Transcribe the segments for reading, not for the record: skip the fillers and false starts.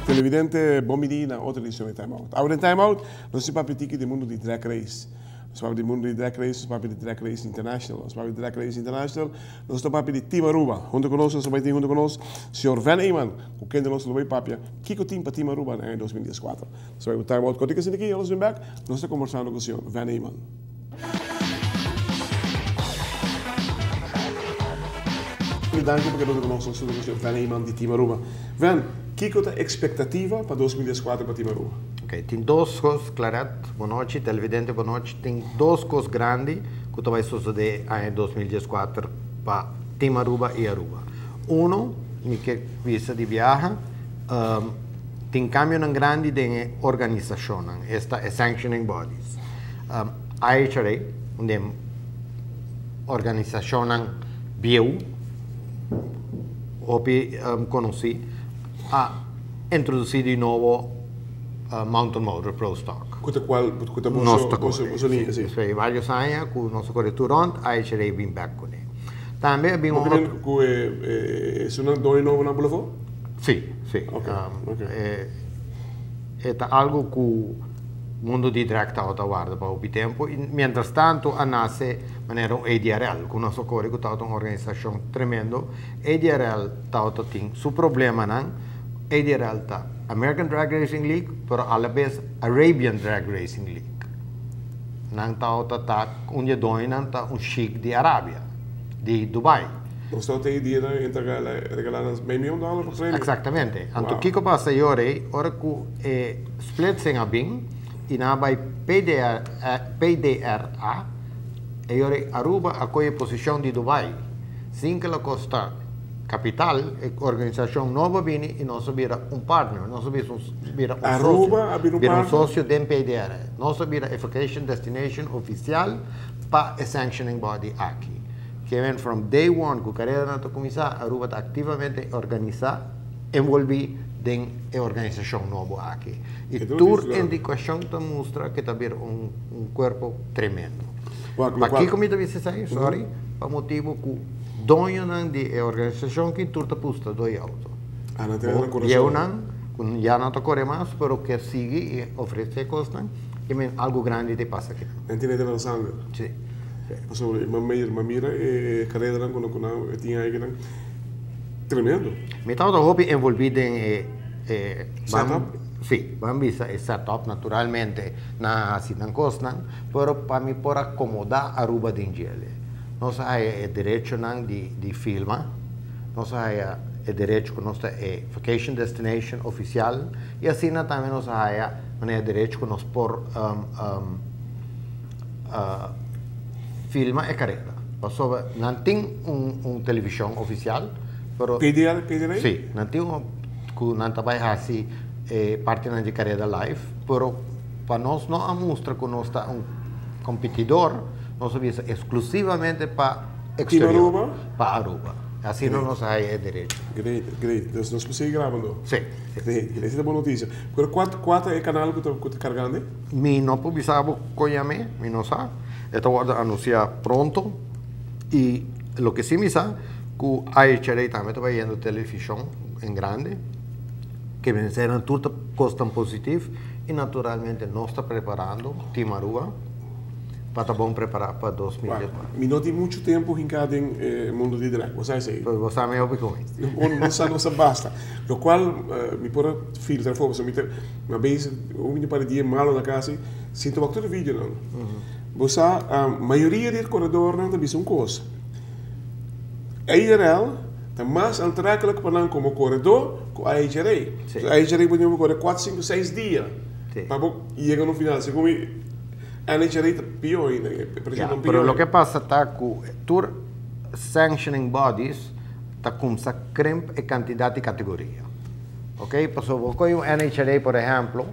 Televidente, bom menina, outra edição de Time Out. Agora em Time Out, nós estamos para pedir do mundo de Drag Race. Nós estamos do mundo de Drag Race, nós estamos para Drag Race International. Nós estamos para Drag Race International, nós estamos para Team Aruba. Junto conosco, nós estamos junto conosco, o senhor Van Eman, o que é nosso novo papia. Que é o time para Team Aruba em 2014? Nós estamos para Time Out. Quando eu aqui, nós estamos back, nós estamos conversando com o senhor Van Eman. Danke porque nós conosco, nós estamos com o senhor Van Eman de Team Aruba. Van, que é a expectativa para 2014 para Team Aruba? Ok, tem duas coisas, Claret, boa noite, televidente, boa noite. Tem duas coisas grandes que vai suceder em 2014 para Team Aruba e Aruba. Uno, que visa de viagem, tem cambio grande de organização, esta é sanctioning bodies. IHRA, onde organização bio, conheci, a introduzir de novo Mountain Motor Pro Stock. Quanto você linha, sim. Foi vários anos com o nosso corretor onde a gente vem back com ele. Também abbiamo se não dói novo na Boulevard? Sim, sim. É algo que o mundo de drag está guarda para o tempo. Mientras tanto, a nasce maneira ADRL, com o nosso corretor está uma organização tremenda. ADRL tem seu problema, não? ADRL está American Drag Racing League, pero a la vez Arabian Drag Racing League. Não está onde doina um chic de Arábia, de Dubai. Você está aí dia entregar $1 milhão por treino? Exatamente. Então, o que passa agora que split sem a bem e na vai PDRA e agora Aruba acolhe a posição de Dubai, sem que ela costa capital, a organização nova vem e nós vira partner, nós vira um sócio de PDR. Nós vira a vacation destination oficial para a sanctioning body aqui. Que vem from day one, com a carreira na comissão, Aruba está ativamente organizada, envolvida em a organização nova aqui. E toda indicação mostra que está um corpo tremendo. Aqui, como eu disse, sorry, para motivo que dono de organização que turta pusta do auto. Eu não, já não corre mais, pero que sigue e oferece coisas que algo grande te passa aqui. Entende a sangue? Sim. Sobre mamira e carreira quando tinha aí tremendo. Me estava envolvido em setup. Sim, vamos ver setup naturalmente na cidade costa, pero para mim por acomodar a Aruba de Ingele. Nós temos o direito de filmar, nós temos o direito que nós temos vacation destination oficial e assim também nós temos o direito que nós por filmar a carreira. Não tem uma televisão oficial, pero PDR? Sim, não tem não trabalha assim parte da carreira live, pero para nós não mostra que nós está competidor. Nós vamos exclusivamente para exterior, para Aruba. Assim não nós temos direito. Great. Então nós podemos seguir gravando? Sim. Essa é uma boa notícia. Quanto é o canal que está carregando? Eu não publicava com ele, eu não sei. Estou a anunciar pronto. E o que sim me sabe, que a IHRA também está vendo televisão em grande, que venceram tudo coisas positivas e naturalmente nós estamos preparando Team Aruba para estar bom preparado para 2014. Eu não tenho muito tempo rincado em mundo de drag, você sabe? Você me ouve com isso. Não basta. O qual me pode filtrar fora, uma vez eu para dia malo na casa, sinto que todo vídeo não. Você a maioria do corredor não tem coisa. A IRL está mais atraente para nós como corredor com a IHRA. A IHRA pode correr 4, 5, 6 dias. Para chegar no final, segundo a IHRA está pior ainda. Pero o que passa está que tour sanctioning bodies está com essa crimp e quantidade de categoria. Ok? Passou você o NHRA, por exemplo,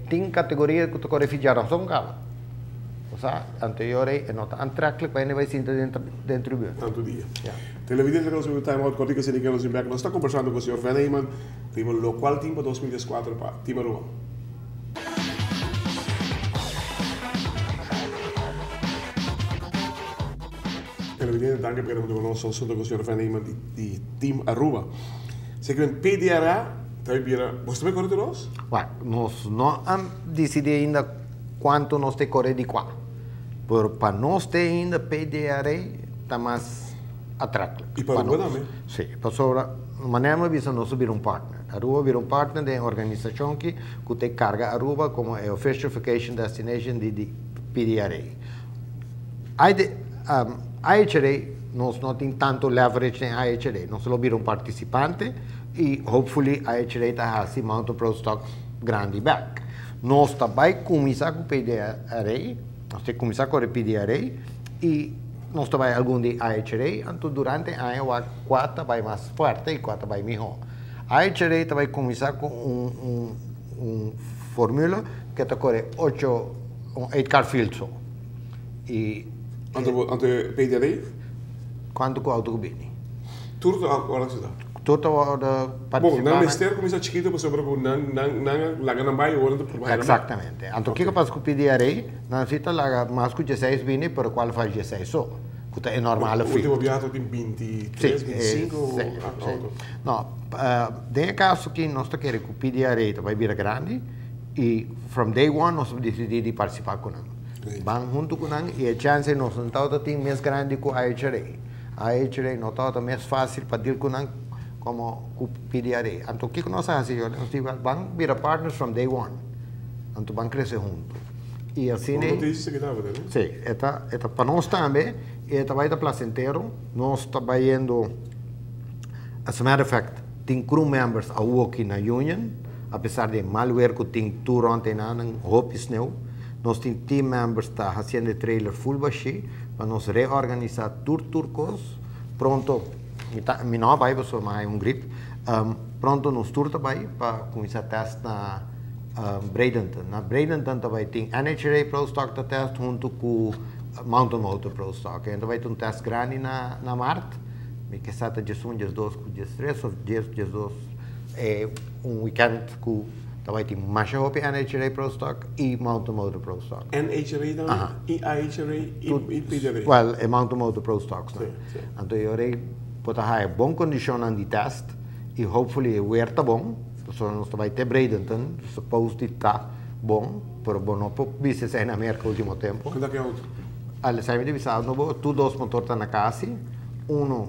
tem categoria que tu corre fijar só um gala. O sea, anteriore, não está aantrekkelijk, mas ainda vai sentir dentro do buurt. Tanto dia. Yeah. Televidente que nós vamos time out, cortico se liga nos back. Nós está conversando com o senhor Eman, time local time 2004 para time Rua. Televidente, danke per aver conosciuto assunto con il signor Eman di Team Aruba. Se che PDRA, você vai correr de nós? Nós não decidimos ainda quanto nós temos que correr de qua. Para nós ter ainda PDRA, está mais atrativo. E para Aruba também? Sim, para sobre maneira bisa nós subir partner. Aruba vir partner de organização que tem carga Aruba como é Official Vacation Destination de PDRA. IHRA, nós não temos tanto leverage em IHRA. Nós só vir participante e, hopefully, IHRA está assim, mountain pro stock grande back. Nós também começamos com o PDRA, nós temos que começar com o PDRA e nós também algum de IHRA, então durante o ano, quatro vai mais forte e quatro vai melhor. IHRA também começar com fórmula que está com 8-car field só. E ante PDRA? Quanto com o auto bini? Tudo agora se dá. Tudo agora participa. Bom, na mister começa chiquito para sobre não laga não vai hora do exatamente. Então o que passa com o PDRA? Não fica laga mais com 16 bini para qual faz 16 só. Que é normal. O último viato tem 23, 25. Não, tem caso que nós queremos que o PDRA vai vir grande e from day one nós decidimos participar com ele. Vamos junto com ele e a chance nós não tem mais grande que o IHRA. A IHRA não está mais fácil para deal com ele como o PDRA. Então o que nós fazemos? Nós vamos vir partners from day one. Então vamos crescer juntos. E assim é. Sim, é para nós também, é vai da placentero, nós estamos indo, as a matter of fact, tem crew members a work na union, apesar de malware que tem tour ontem na hope snow. Nós temos team members que estão fazendo trailer full baixi, para nós reorganizar turcos. Pronto, mi não vai para mais grip. Pronto, nós tour também para começar a testar na Bradenton. Na Bradenton também tem NHRA Pro Stock da teste junto com Mountain Motor Pro Stock. Então vai ter teste grande na Marte. Me que está dia 1, dia 2, dia 3, ou dia 2 é weekend com também tem mais hope NHRA Pro Stock e Mountain Motor Pro Stock. NHRA também? E IHRA e PDRA? Well, é Mountain Motor Pro Stock. Então eu pode ter bom condição de teste e hopefully o air está bom. Então nós vai ter Bradenton, supposed to estar bom, mas não pode ser na América no último tempo. Quando é que é outro? Alle sai divisado novo, tu dois motores na casa,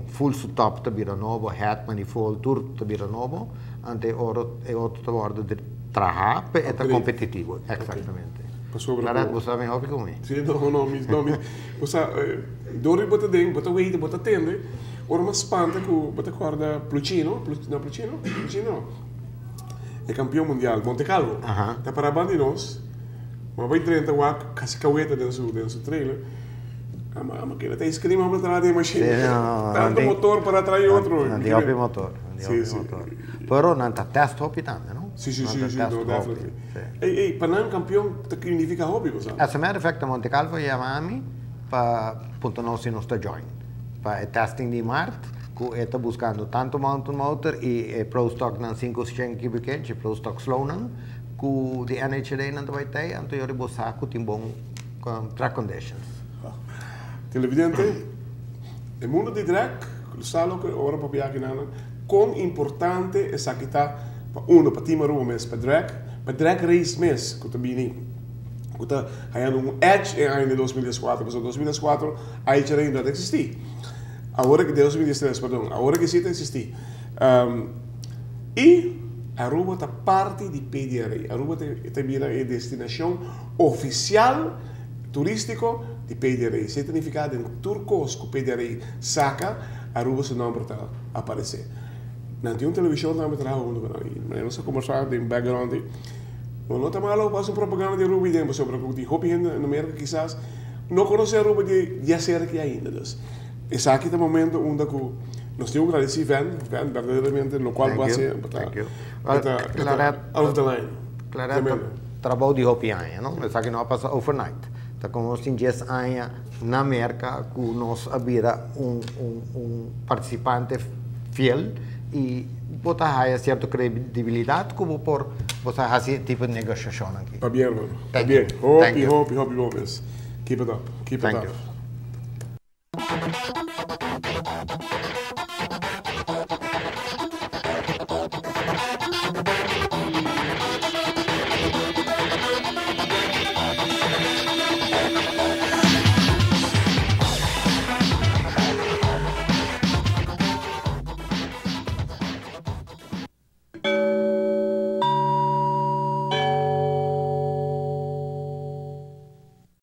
full top está vira novo, hat manifold tour está vira novo, ante outro está guarda de trabalhar e está competitivo, exatamente. Claret, você sabe hobby comigo? Sim, não, você dori bota dentro, bota weight, bota tende, ora uma spanta com bota corda Plucino, é campeão mundial, Monte Calvo, está para bandinos, mas vai 30 watt, cascaueta dentro do trailer. A máquina tem esquema para trás da máquina. Tanto motor para atrair outro. Não tem hobby motor. Pero não está teste hobby também, não? Sim, definitely. E para não campeão, o que significa hobby? As a matter of fact, Monte Calvo e a Miami para ponto não se nos join. Para testing de Marte, que está buscando tanto mountain motor e Pro Stock não 500 km, Pro Stock slow não, que de NHRA não vai ter, então eu vou buscar que tem bom track conditions. Televidente, o mundo de drag, sabe que ora para viajar nada, quão importante é essa que está para time Aruba mesmo, para drag race mesmo, que também está ganhando edge em 2004, porque em 2004 a IHRA ainda não existia. Agora que 2013, perdão, agora que sim existe. E Aruba está parte de PDRA. Aruba também é destinação oficial turístico de PDRA. Isso significa que turcos que o PDRA saca, Aruba se nome para aparecer. Não tem televisão também para Aruba, mas não sei conversar de background. Não está mal, faz propaganda de Aruba e sobre o que hobby na América, quizás não conhece Aruba de hacer que ainda. Esse aqui é o momento onde nós temos que agradecer verdadeiramente, no qual vai ser Claret, out of the line. Claret, trabalho de hobby, não? Esse aqui não passa overnight. Tá como assim 10 anos na América, que nós havia participante fiel e botar a certa credibilidade como por botar esse tipo de negociação aqui. Está bem, mano. Está Thank bem. you. Hope, Lopez. Keep it up. Keep it Thank up. you.